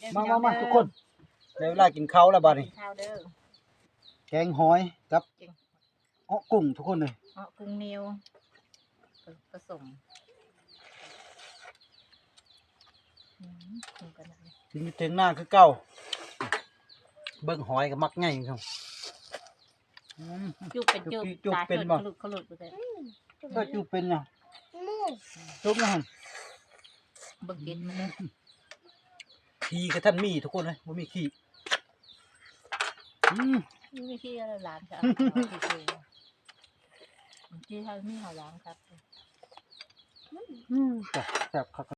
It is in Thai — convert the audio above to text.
มาทุกคนได้เวลากินข้าวแล้วบัดนี้ ข้าวเด้อ แกงหอยกับกุ้งทุกคนเลย กุ้งเหนียวผสมกินเต็งหน้าคือเก่าเบิ่งหอยก็มักง่ายครับ จุบเป็นจุบเป็นบ่ขลุดไปเลย ก็จุบเป็นยังจุบนะฮะ เบิ่งกินมันเลย ขี้กับท่านมีทุกคนเลยบ่มีขี้ นี่ที่ร้านครับที่ท่านมีหาร้านครับ แซ่บครับ